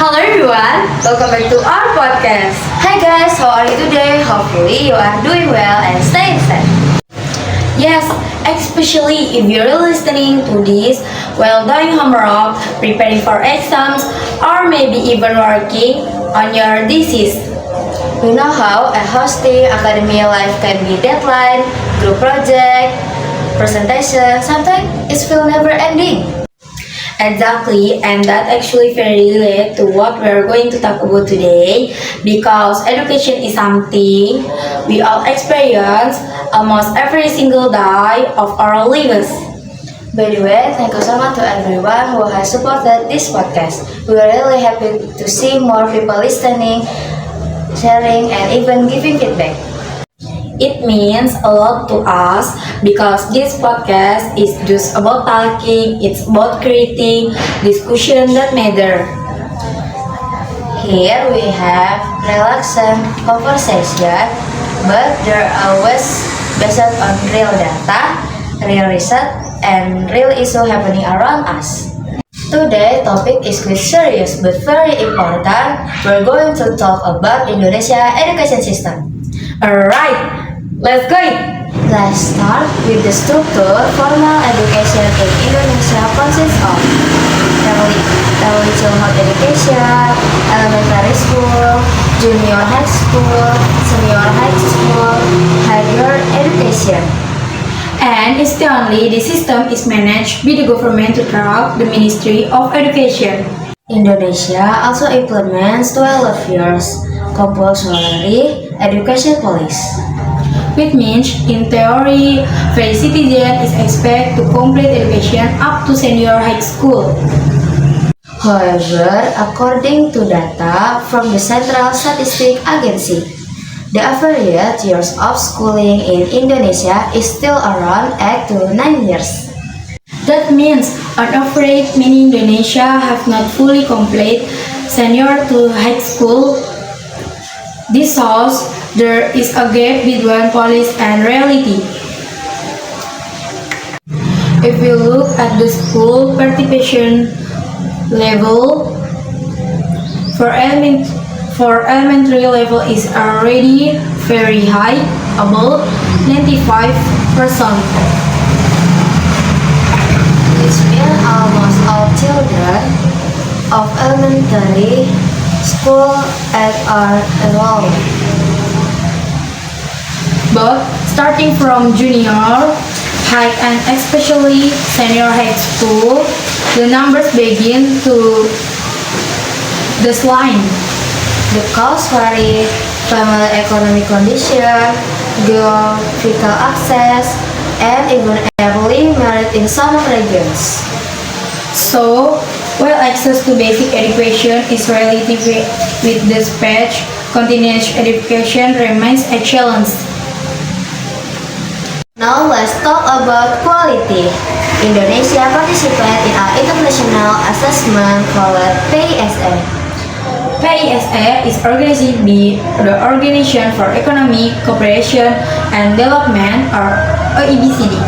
Hello everyone, welcome back to our podcast. Hi guys, how are you today? Hopefully you are doing well and staying safe. Yes, especially if you're listening to this while doing homework, preparing for exams, or maybe even working on your thesis. We know how a hosting academy life can be deadline, group project, presentation, sometimes it feels never ending. Exactly, and that actually very related to what we're going to talk about today because education is something we all experience almost every single day of our lives. By the way, thank you so much to everyone who has supported this podcast. We are really happy to see more people listening, sharing, and even giving feedback. It means a lot to us because this podcast is just about talking, it's about creating discussion that matter. Here we have relaxing conversation, but they're always based on real data, real research, and real issue happening around us. Today topic is quite serious but very important. We're going to talk about Indonesia education system. Alright, let's go! Let's start with the structure. Formal education in Indonesia consists of early childhood education, elementary school, junior high school, senior high school, higher education. And instantly, the system is managed by the government throughout the Ministry of Education. Indonesia also implements 12 years compulsory education policy, which means in theory, every citizen is expected to complete education up to senior high school. However, according to data from the Central Statistic Agency, the average years of schooling in Indonesia is still around 8 to 9 years. That means, on average, many Indonesia have not fully complete senior to high school. This shows there is a gap between policy and reality. If we look at the school participation level, for elementary level is already very high, about 95%. Which means almost all children of elementary school are enrolled. But starting from junior high and especially senior high school, the numbers begin to decline. The cause vary: family economic condition, geographical access, and even early marriage in some regions. So, while access to basic education is relative with this patch, continuous education remains a challenge. Now let's talk about quality. Indonesia participates in an international assessment called PISA. PISA is organized by the Organization for Economic Cooperation and Development, or OECD.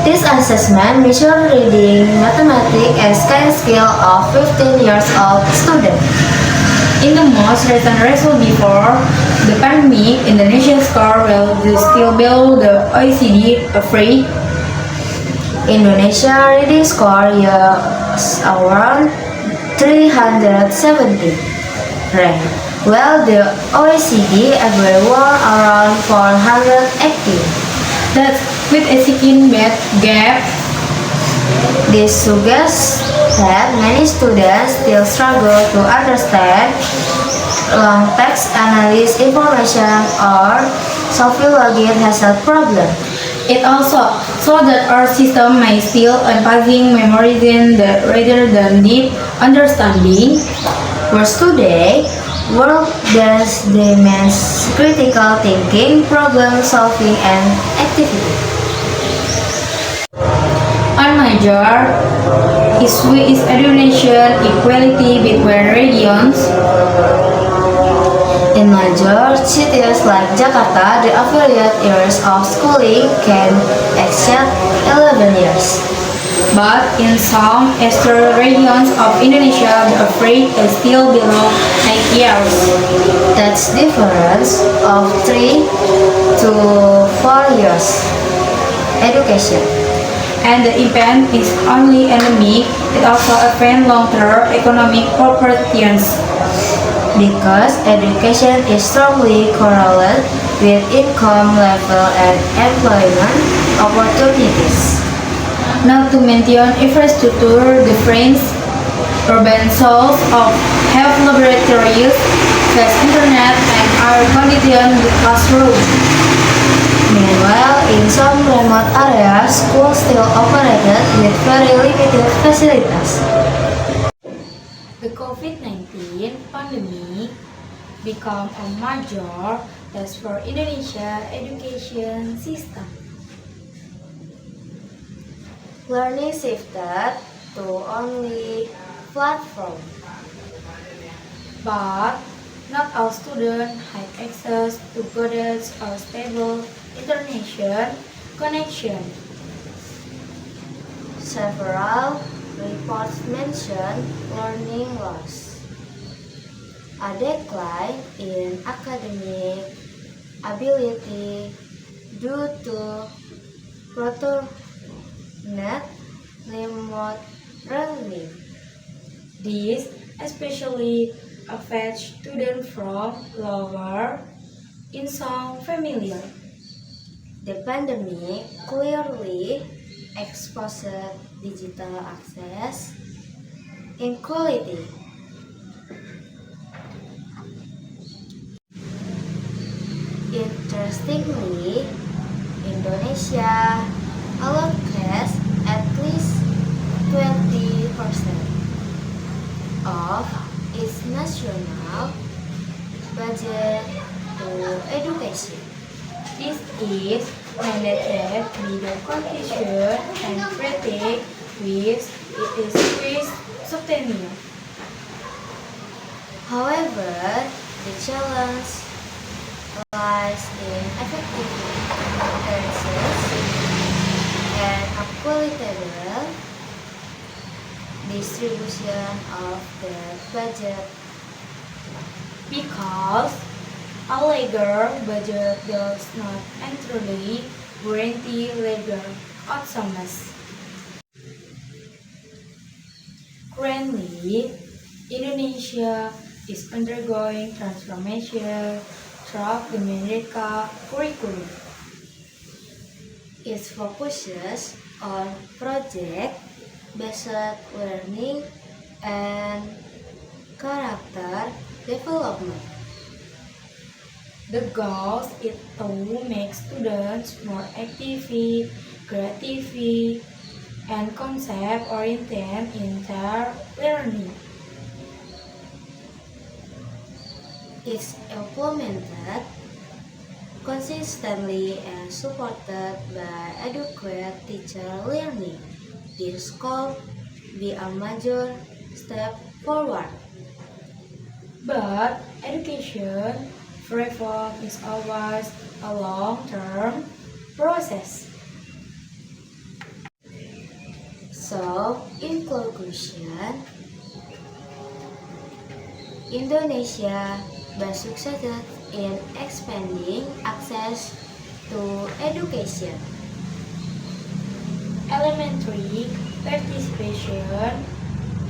This assessment measures reading, mathematics, and science skill of 15 years old students. In the most recent result before the pandemic, Indonesia's score will still below the OECD average. Indonesia reading score is around 370 rank, while the OECD average was around 480. That's with a significant gap. This suggests that many students still struggle to understand long text analysis information or solving logic has a problem. It also shows that our system may still emphasize memorizing rather than deep understanding. Whereas today, world that demands critical thinking, problem solving, and activity. Our major issue is education equality between regions. In major cities like Jakarta, the average years of schooling can exceed 11 years. But in some eastern regions of Indonesia, the rate is still below 8 years. That's difference of 3 to 4 years education. And the event is only endemic, it also affects long-term economic proportions. Because education is strongly correlated with income level and employment opportunities. Not to mention infrastructure difference, urban souls of have laboratories, fast internet, and air-conditioned classrooms. Meanwhile, in some remote areas, schools still operated with very limited facilities. The COVID-19 pandemic became a major test for Indonesia education system. Learning shifted to only platform. But not all students had access to good or stable internet connection. Several reports mention learning loss, a decline in academic ability due to net remote learning. This especially affects students from lower income families. The pandemic clearly exposed digital access inequality. Interestingly, Indonesia allocates at least 20% of its national budget to education. This is mandated by the Constitution and treaty with it is Swiss subtennial. However, the challenge lies in effective references and a equitable distribution of the budget. Because a legal budget does not entirely guarantee legal outcomes. Currently, Indonesia is undergoing transformation through the Merdeka curriculum. It focuses on project-based learning and character development. The goal is to make students more active, creative, and concept-oriented in their learning. Is implemented consistently and supported by adequate teacher learning. This could be a major step forward. But education reform is always a long-term process. So, in conclusion, Indonesia has succeeded in expanding access to education. Elementary participation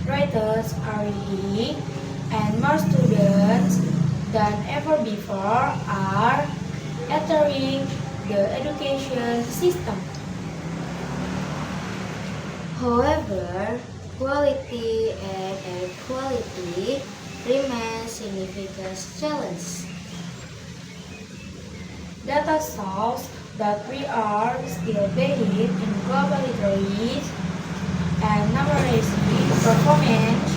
rates are high, and more students than ever before are entering the education system. However, quality and equality remain significant challenges. Data shows that we are still behind in global literacy and numeracy performance,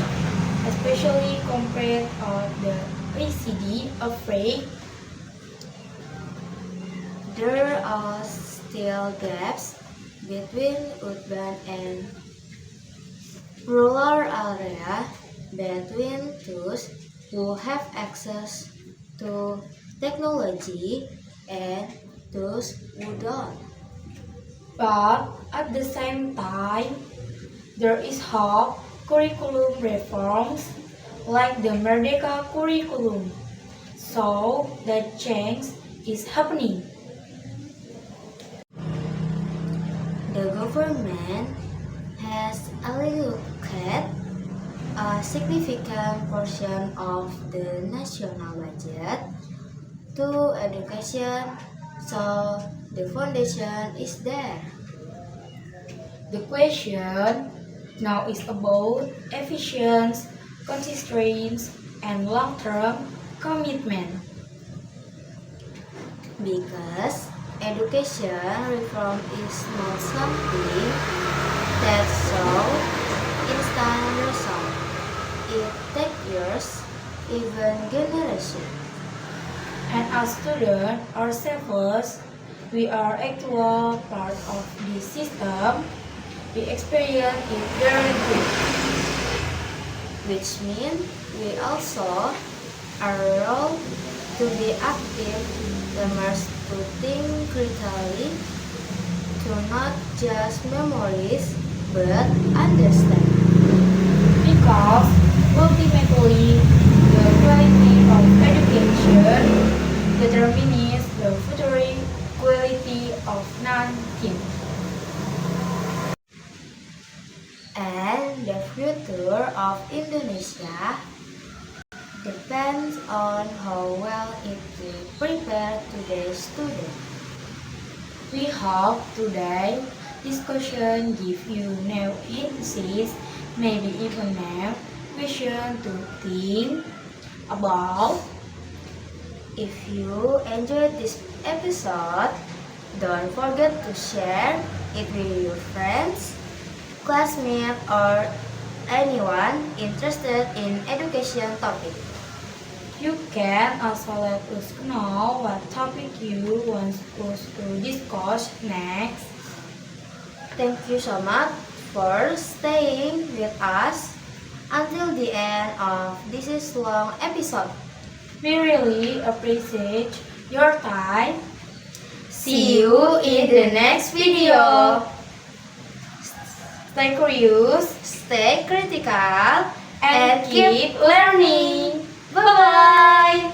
especially compared to the OECD average. There are still gaps between urban and rural areas, between those who have access to technology and those who don't. But at the same time, there is hope curriculum reforms like the Merdeka curriculum. So that change is happening. The government has allocated a significant portion of the national budget to education, so the foundation is there. The question now is about efficiency, consistency, and long-term commitment. Because education reform is not something that shows instant result. It takes years, even generations. And as students ourselves, we are actual part of this system. We experience it very quick. Which means we also are role to be active, learners to think critically, to not just memorize but understand. Because ultimately, the quality of education determines the future quality of non-kin. And the future of Indonesia depends on how well it will prepare today's students. We hope today discussion give you new insights, maybe even new question to think about. If you enjoyed this episode, don't forget to share it with your friends, classmates, or anyone interested in education topic. You can also let us know what topic you want us to discuss next. Thank you so much for staying with us until the end of this long episode. We really appreciate your time. See you in the next video. Stay curious Stay critical and keep learning. Bye-bye.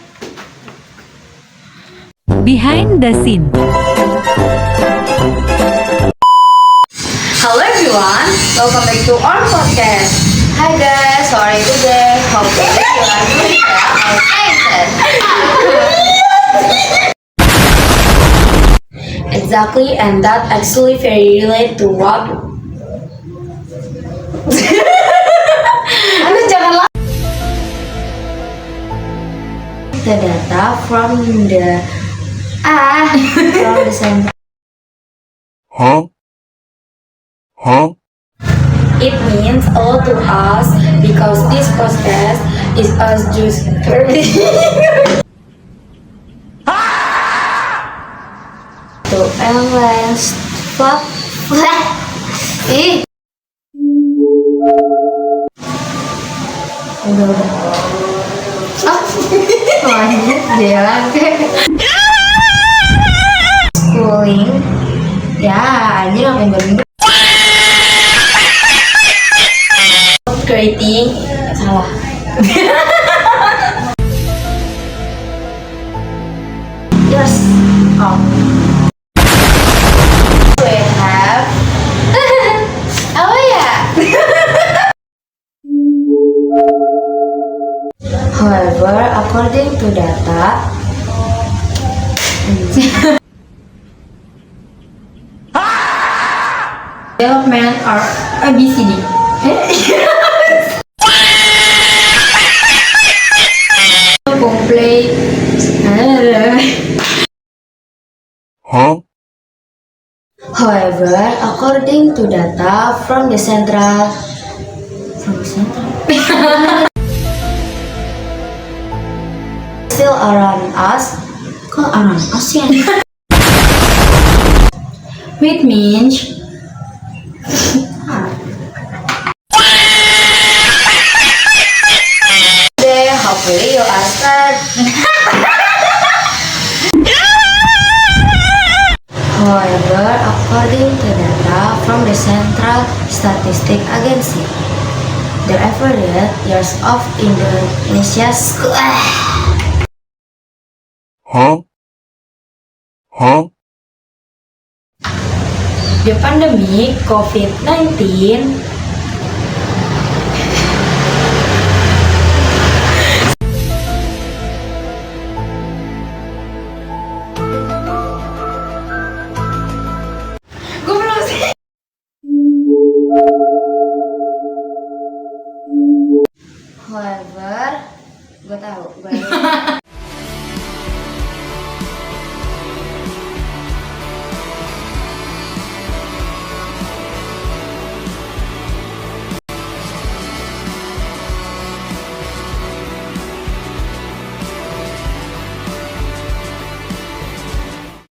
Behind the scene. Hello everyone, welcome back to our podcast. Hi guys, sorry today. Hope you are doing well and excited. Exactly, and that actually very related to what. Aduh, jangan the data from the from the center. It means a lot to us because this podcast is us just to endless flap flap. Ih. Udah. Oh, lanjut dia lagi. Schooling. Ya, anjir apa yang baru creating salah. Yes. Oh. We have. Apa ya? However, according to data, development are ABCD. Complete. However, according to data from the central still around us. Kok around us ya? Which means hopefully you are start. However, according to data from the Central Statistic Agency, the average years of Indonesia school. The pandemic COVID-19